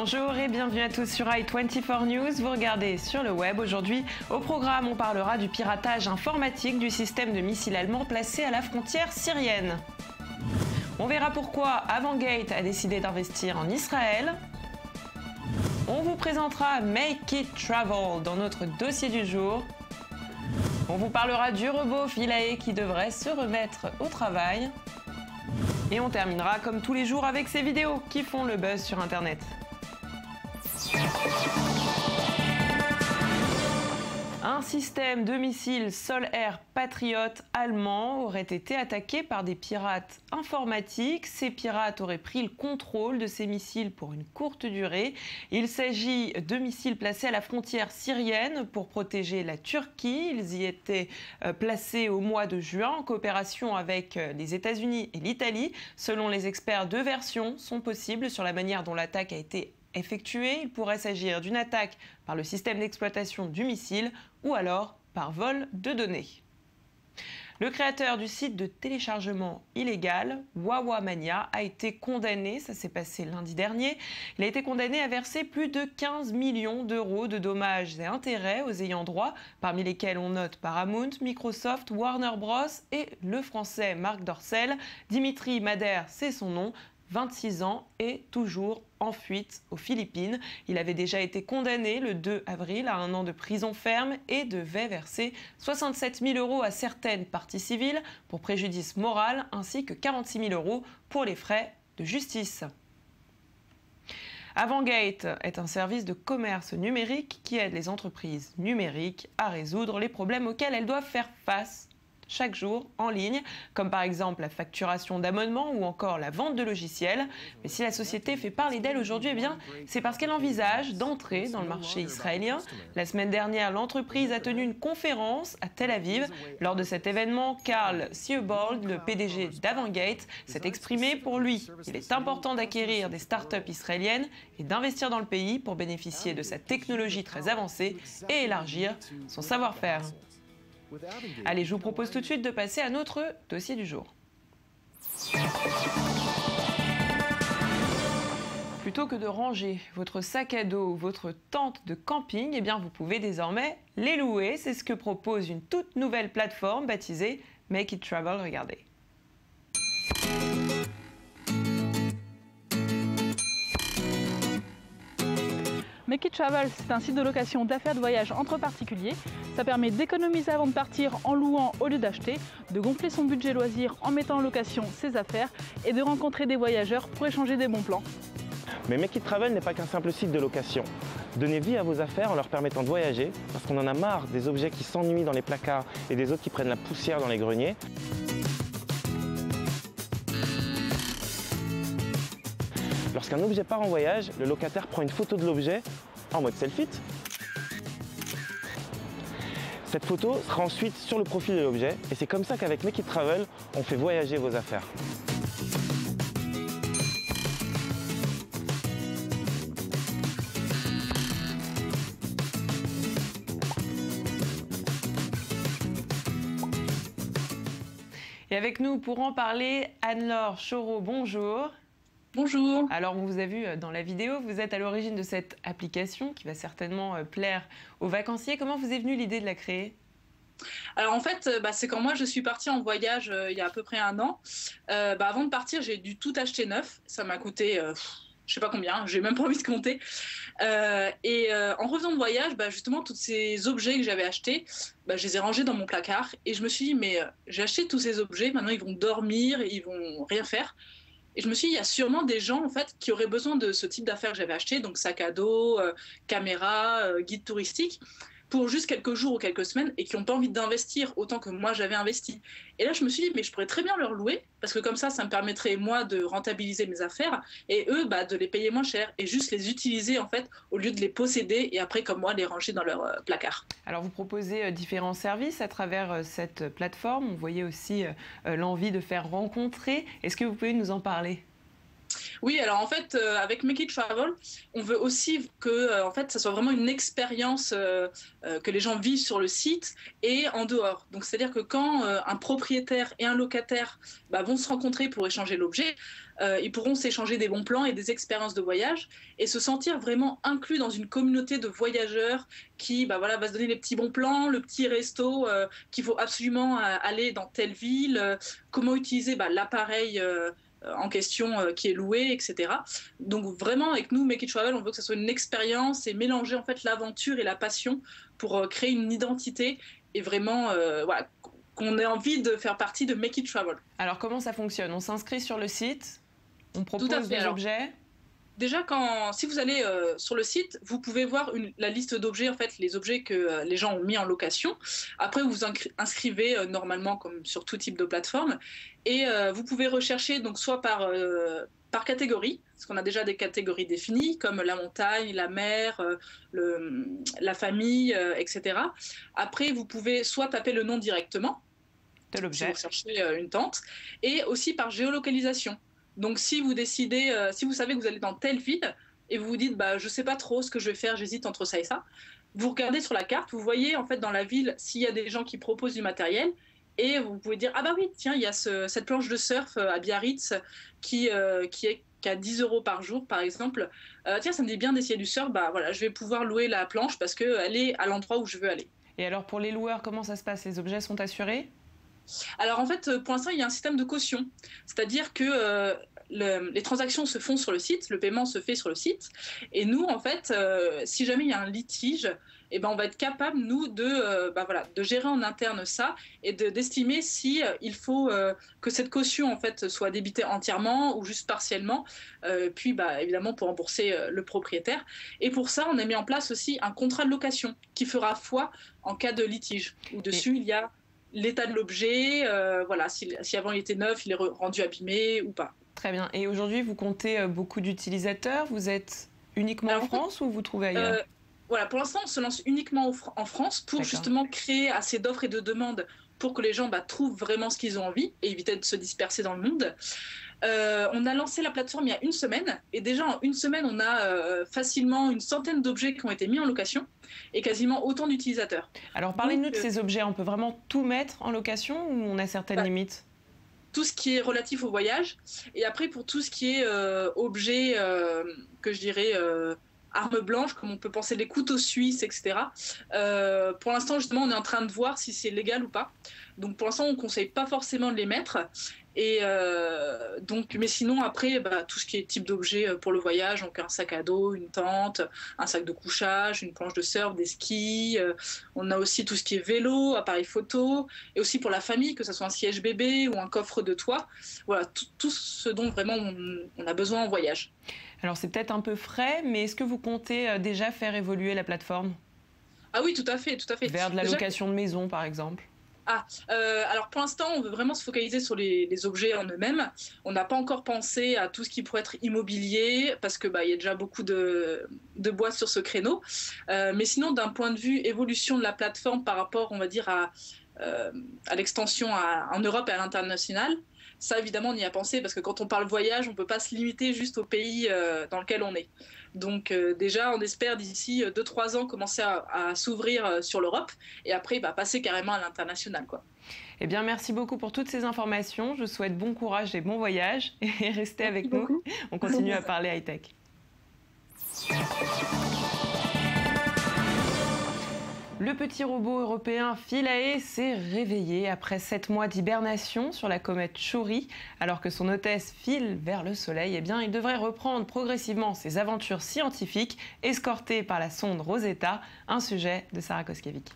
Bonjour et bienvenue à tous sur i24 News. Vous regardez sur le web. Aujourd'hui, au programme, on parlera du piratage informatique du système de missiles allemand placé à la frontière syrienne. On verra pourquoi Avangate a décidé d'investir en Israël. On vous présentera Make It Travel dans notre dossier du jour. On vous parlera du robot Philae qui devrait se remettre au travail. Et on terminera comme tous les jours avec ces vidéos qui font le buzz sur Internet. Un système de missiles sol-air Patriot allemand aurait été attaqué par des pirates informatiques. Ces pirates auraient pris le contrôle de ces missiles pour une courte durée. Il s'agit de missiles placés à la frontière syrienne pour protéger la Turquie. Ils y étaient placés au mois de juin en coopération avec les États-Unis et l'Italie. Selon les experts, deux versions sont possibles sur la manière dont l'attaque a été effectuée. Il pourrait s'agir d'une attaque par le système d'exploitation du missile ou alors par vol de données. Le créateur du site de téléchargement illégal, Wawamania, a été condamné, ça s'est passé lundi dernier. Il a été condamné à verser plus de 15 millions d'euros de dommages et intérêts aux ayants droit, parmi lesquels on note Paramount, Microsoft, Warner Bros. Et le français Marc Dorcel. Dimitri Madère, c'est son nom. 26 ans et toujours en fuite aux Philippines. Il avait déjà été condamné le 2 avril à 1 an de prison ferme et devait verser 67 000 euros à certaines parties civiles pour préjudice moral ainsi que 46 000 euros pour les frais de justice. Avangate est un service de commerce numérique qui aide les entreprises numériques à résoudre les problèmes auxquels elles doivent faire face chaque jour en ligne, comme par exemple la facturation d'abonnements ou encore la vente de logiciels. Mais si la société fait parler d'elle aujourd'hui, eh bien, c'est parce qu'elle envisage d'entrer dans le marché israélien. La semaine dernière, l'entreprise a tenu une conférence à Tel Aviv. Lors de cet événement, Carl Siebold, le PDG d'Avangate, s'est exprimé pour lui. Il est important d'acquérir des startups israéliennes et d'investir dans le pays pour bénéficier de sa technologie très avancée et élargir son savoir-faire. Allez, je vous propose tout de suite de passer à notre dossier du jour. Plutôt que de ranger votre sac à dos ou votre tente de camping, eh bien vous pouvez désormais les louer. C'est ce que propose une toute nouvelle plateforme baptisée Make It Travel. Regardez. Make It Travel, c'est un site de location d'affaires de voyage entre particuliers. Ça permet d'économiser avant de partir en louant au lieu d'acheter, de gonfler son budget loisir en mettant en location ses affaires et de rencontrer des voyageurs pour échanger des bons plans. Mais Make It Travel n'est pas qu'un simple site de location. Donnez vie à vos affaires en leur permettant de voyager, parce qu'on en a marre des objets qui s'ennuient dans les placards et des autres qui prennent la poussière dans les greniers. Lorsqu'un objet part en voyage, le locataire prend une photo de l'objet en mode selfie. Cette photo sera ensuite sur le profil de l'objet et c'est comme ça qu'avec Make It Travel, on fait voyager vos affaires. Et avec nous pour en parler, Anne-Laure Chaureau, bonjour. Bonjour. Alors, on vous a vu dans la vidéo, vous êtes à l'origine de cette application qui va certainement plaire aux vacanciers. Comment vous est venue l'idée de la créer ? Alors en fait, c'est quand moi je suis partie en voyage il y a à peu près 1 an. Avant de partir, j'ai dû tout acheter neuf. Ça m'a coûté, je sais pas combien, j'ai même pas envie de compter. En revenant de voyage, justement, tous ces objets que j'avais achetés, je les ai rangés dans mon placard. Et je me suis dit, mais j'ai acheté tous ces objets, maintenant ils vont dormir, ils vont rien faire. Et je me suis dit, il y a sûrement des gens en fait, qui auraient besoin de ce type d'affaires que j'avais acheté, donc sac à dos, caméra, guide touristique, pour juste quelques jours ou quelques semaines et qui n'ont pas envie d'investir autant que moi j'avais investi. Et là, je me suis dit, mais je pourrais très bien leur louer, parce que comme ça me permettrait, moi, de rentabiliser mes affaires et eux, de les payer moins cher et juste les utiliser, en fait, au lieu de les posséder et après, comme moi, les ranger dans leur placard. Alors, vous proposez différents services à travers cette plateforme. On voyait aussi l'envie de faire rencontrer. Est-ce que vous pouvez nous en parler ? Oui, alors en fait, avec Make It Travel, on veut aussi que en fait, ça soit vraiment une expérience que les gens vivent sur le site et en dehors. Donc, c'est-à-dire que quand un propriétaire et un locataire vont se rencontrer pour échanger l'objet, ils pourront s'échanger des bons plans et des expériences de voyage et se sentir vraiment inclus dans une communauté de voyageurs qui va se donner les petits bons plans, le petit resto qu'il faut absolument aller dans telle ville, comment utiliser l'appareil en question qui est loué, etc. Donc vraiment, avec nous, Make It Travel, on veut que ça soit une expérience et mélanger en fait l'aventure et la passion pour créer une identité et vraiment qu'on ait envie de faire partie de Make It Travel. Alors comment ça fonctionne? On s'inscrit sur le site, on propose des objets. Déjà, si vous allez sur le site, vous pouvez voir la liste d'objets, en fait, les objets que les gens ont mis en location. Après, vous vous inscrivez normalement comme sur tout type de plateforme. Et vous pouvez rechercher donc soit par catégorie, parce qu'on a déjà des catégories définies, comme la montagne, la mer, la famille, etc. Après, vous pouvez soit taper le nom directement, de l'objet, si vous cherchez une tente, et aussi par géolocalisation. Donc, si vous décidez, si vous savez que vous allez dans telle ville et vous vous dites, je ne sais pas trop ce que je vais faire, j'hésite entre ça et ça, vous regardez sur la carte, vous voyez en fait dans la ville s'il y a des gens qui proposent du matériel et vous pouvez dire, ah bah oui, tiens, il y a cette planche de surf à Biarritz qui a 10 € par jour, par exemple. Tiens, ça me dit bien d'essayer du surf, voilà, je vais pouvoir louer la planche parce qu'elle est à l'endroit où je veux aller. Et alors pour les loueurs, comment ça se passe? Les objets sont assurés? Alors en fait, pour l'instant, il y a un système de caution. C'est-à-dire que les transactions se font sur le site, le paiement se fait sur le site. Et nous, en fait, si jamais il y a un litige, on va être capable, nous, de gérer en interne ça et d'estimer si il faut que cette caution en fait, soit débitée entièrement ou juste partiellement, puis évidemment pour rembourser le propriétaire. Et pour ça, on a mis en place aussi un contrat de location qui fera foi en cas de litige. Où dessus, il y a l'état de l'objet, si avant il était neuf, il est rendu abîmé ou pas. Très bien. Et aujourd'hui, vous comptez beaucoup d'utilisateurs? Vous êtes uniquement en France ou vous trouvez ailleurs? Pour l'instant, on se lance uniquement en France pour justement créer assez d'offres et de demandes pour que les gens trouvent vraiment ce qu'ils ont envie et éviter de se disperser dans le monde. On a lancé la plateforme il y a une semaine et déjà en une semaine, on a facilement une centaine d'objets qui ont été mis en location et quasiment autant d'utilisateurs. Alors parlez-nous de ces objets, on peut vraiment tout mettre en location ou on a certaines limites? Tout ce qui est relatif au voyage et après pour tout ce qui est objet que je dirais armes blanches, comme on peut penser les couteaux suisses, etc. Pour l'instant, justement, on est en train de voir si c'est légal ou pas. Donc, pour l'instant, on ne conseille pas forcément de les mettre. Et mais sinon, après, tout ce qui est type d'objet pour le voyage, donc un sac à dos, une tente, un sac de couchage, une planche de surf, des skis. On a aussi tout ce qui est vélo, appareil photo, et aussi pour la famille, que ce soit un siège bébé ou un coffre de toit. Voilà, tout ce dont vraiment on a besoin en voyage. Alors c'est peut-être un peu frais, mais est-ce que vous comptez déjà faire évoluer la plateforme? Ah oui, tout à fait, tout à fait. Vers de la location de maison, par exemple? Alors pour l'instant, on veut vraiment se focaliser sur les objets en eux-mêmes. On n'a pas encore pensé à tout ce qui pourrait être immobilier, parce que y a déjà beaucoup de boîtes sur ce créneau. Mais sinon, d'un point de vue évolution de la plateforme par rapport, on va dire, à l'extension en Europe et à l'international, ça, évidemment, on y a pensé parce que quand on parle voyage, on ne peut pas se limiter juste au pays dans lequel on est. Donc déjà, on espère d'ici 2-3 ans commencer à s'ouvrir sur l'Europe et après passer carrément à l'international, quoi. Eh bien, merci beaucoup pour toutes ces informations. Je vous souhaite bon courage et bon voyage. Et restez avec nous. On continue à parler high-tech. Le petit robot européen Philae s'est réveillé après 7 mois d'hibernation sur la comète Chury. Alors que son hôtesse file vers le Soleil, il devrait reprendre progressivement ses aventures scientifiques, escorté par la sonde Rosetta, un sujet de Sarah Koskiewicz.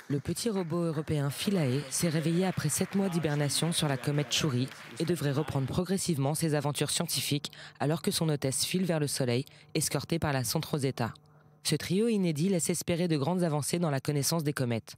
Le petit robot européen Philae s'est réveillé après 7 mois d'hibernation sur la comète Chury et devrait reprendre progressivement ses aventures scientifiques alors que son hôtesse file vers le Soleil, escortée par la sonde Rosetta. Ce trio inédit laisse espérer de grandes avancées dans la connaissance des comètes.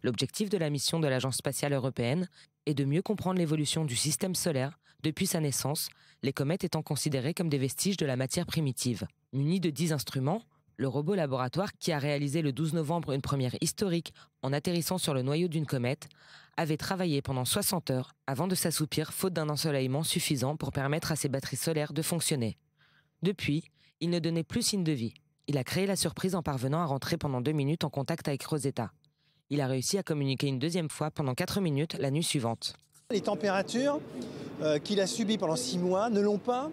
L'objectif de la mission de l'Agence spatiale européenne est de mieux comprendre l'évolution du système solaire depuis sa naissance, les comètes étant considérées comme des vestiges de la matière primitive. Muni de 10 instruments, le robot laboratoire qui a réalisé le 12 novembre une première historique en atterrissant sur le noyau d'une comète avait travaillé pendant 60 heures avant de s'assoupir faute d'un ensoleillement suffisant pour permettre à ses batteries solaires de fonctionner. Depuis, il ne donnait plus signe de vie. Il a créé la surprise en parvenant à rentrer pendant 2 minutes en contact avec Rosetta. Il a réussi à communiquer une deuxième fois pendant 4 minutes la nuit suivante. Les températures qu'il a subies pendant 6 mois ne l'ont pas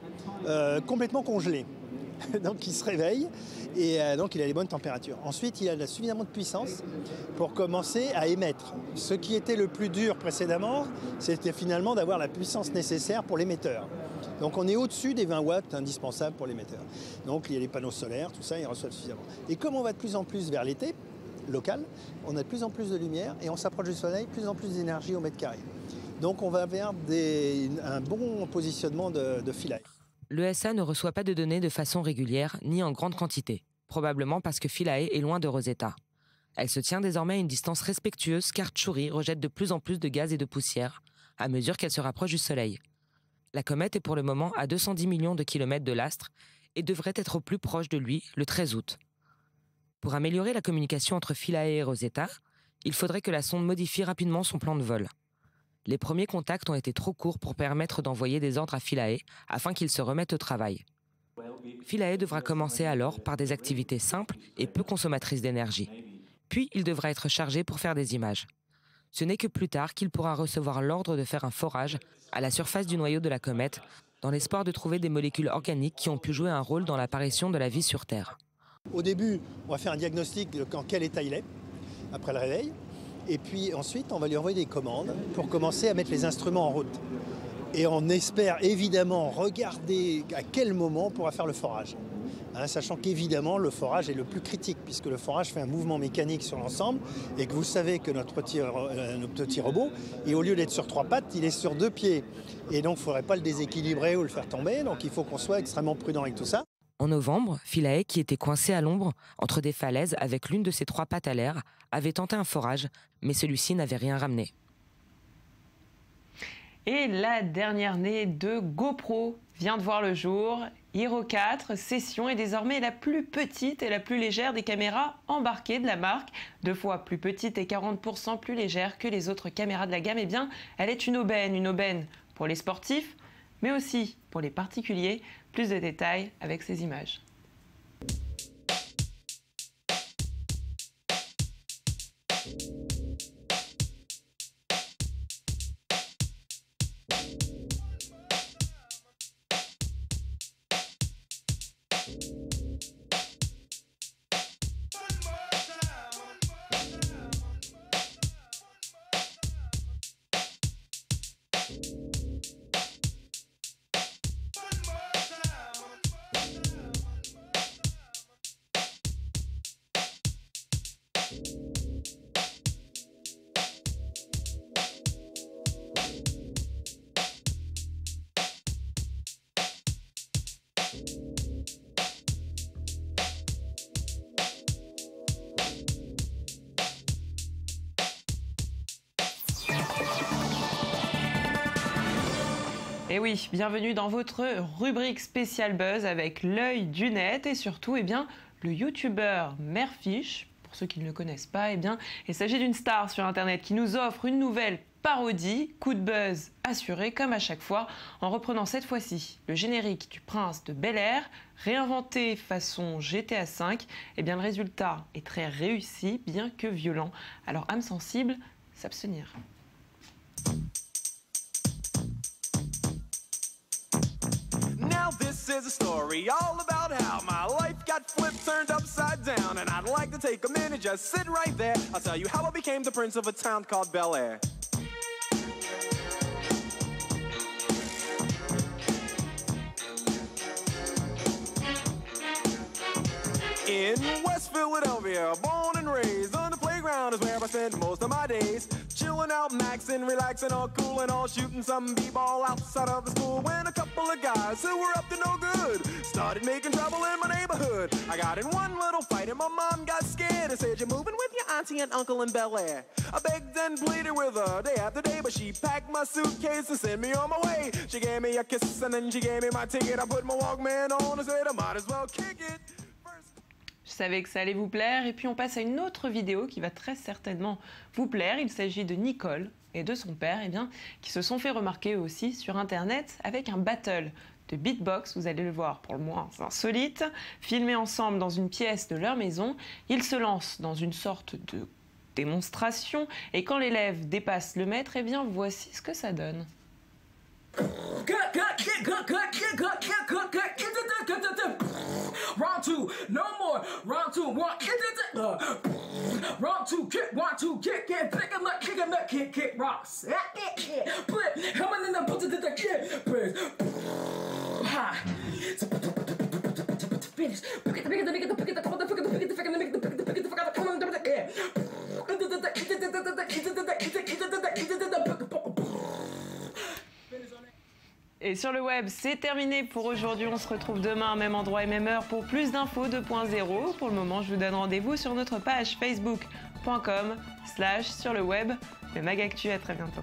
complètement congelé. Donc il se réveille et donc il a les bonnes températures. Ensuite, il a suffisamment de puissance pour commencer à émettre. Ce qui était le plus dur précédemment, c'était finalement d'avoir la puissance nécessaire pour l'émetteur. Donc on est au-dessus des 20 watts indispensables pour l'émetteur. Donc il y a les panneaux solaires, tout ça, il reçoit suffisamment. Et comme on va de plus en plus vers l'été local, on a de plus en plus de lumière et on s'approche du soleil, plus en plus d'énergie au mètre carré. Donc on va vers un bon positionnement de Philae. L'ESA ne reçoit pas de données de façon régulière ni en grande quantité, probablement parce que Philae est loin de Rosetta. Elle se tient désormais à une distance respectueuse car Tchouri rejette de plus en plus de gaz et de poussière à mesure qu'elle se rapproche du Soleil. La comète est pour le moment à 210 millions de kilomètres de l'astre et devrait être au plus proche de lui le 13 août. Pour améliorer la communication entre Philae et Rosetta, il faudrait que la sonde modifie rapidement son plan de vol. Les premiers contacts ont été trop courts pour permettre d'envoyer des ordres à Philae afin qu'il se remette au travail. Philae devra commencer alors par des activités simples et peu consommatrices d'énergie. Puis il devra être chargé pour faire des images. Ce n'est que plus tard qu'il pourra recevoir l'ordre de faire un forage à la surface du noyau de la comète dans l'espoir de trouver des molécules organiques qui ont pu jouer un rôle dans l'apparition de la vie sur Terre. Au début, on va faire un diagnostic de en quel état il est, après le réveil. Et puis ensuite, on va lui envoyer des commandes pour commencer à mettre les instruments en route. Et on espère évidemment regarder à quel moment on pourra faire le forage. Sachant qu'évidemment, le forage est le plus critique, puisque le forage fait un mouvement mécanique sur l'ensemble, et que vous savez que notre petit robot, et au lieu d'être sur 3 pattes, il est sur 2 pieds. Et donc, il ne faudrait pas le déséquilibrer ou le faire tomber, donc il faut qu'on soit extrêmement prudent avec tout ça. En novembre, Philae, qui était coincé à l'ombre entre des falaises avec l'une de ses 3 pattes à l'air, avait tenté un forage, mais celui-ci n'avait rien ramené. Et la dernière née de GoPro vient de voir le jour. Hero 4 Session est désormais la plus petite et la plus légère des caméras embarquées de la marque. 2 fois plus petite et 40% plus légère que les autres caméras de la gamme. Eh bien, elle est une aubaine pour les sportifs, mais aussi pour les particuliers. Plus de détails avec ces images. Et oui, bienvenue dans votre rubrique spéciale Buzz avec l'œil du net et surtout, le youtubeur Merfish. Pour ceux qui ne le connaissent pas, il s'agit d'une star sur Internet qui nous offre une nouvelle parodie, coup de buzz assuré comme à chaque fois, en reprenant cette fois-ci le générique du Prince de Bel-Air, réinventé façon GTA V. Le résultat est très réussi, bien que violent. Alors, âme sensible, s'abstenir. Now this is a story all about how my life got flipped, turned upside down, and I'd like to take a minute, just sit right there. I'll tell you how I became the prince of a town called Bel-Air. In West Philadelphia, born and raised, on the playground is where I spend most of my days. Chilling out, maxing, relaxing, all cool and all, shooting some b-ball outside of the school. When a couple of guys who were up to no good started making trouble in my neighborhood. I got in one little fight and my mom got scared and said, "You're moving with your auntie and uncle in Bel-Air." I begged and pleaded with her day after day, but she packed my suitcase and sent me on my way. She gave me a kiss and then she gave me my ticket. I put my Walkman on and said I might as well kick it. savais que ça allait vous plaire. Et puis on passe à une autre vidéo qui va très certainement vous plaire. Il s'agit de Nicole et de son père, qui se sont fait remarquer aussi sur Internet avec un battle de beatbox. Vous allez le voir, pour le moins insolite. Filmés ensemble dans une pièce de leur maison, ils se lancent dans une sorte de démonstration. Et quand l'élève dépasse le maître, voici ce que ça donne. Round two, no more. Round two, one. Round two, kick, 1, 2, kick, pick him up, kick, rocks. Put him in the put the kick, press. Ha. Finish. Pick Et sur le web, c'est terminé pour aujourd'hui. On se retrouve demain, même endroit et même heure, pour plus d'infos 2.0. Pour le moment, je vous donne rendez-vous sur notre page facebook.com/sur le web. Le Mag Actu, à très bientôt.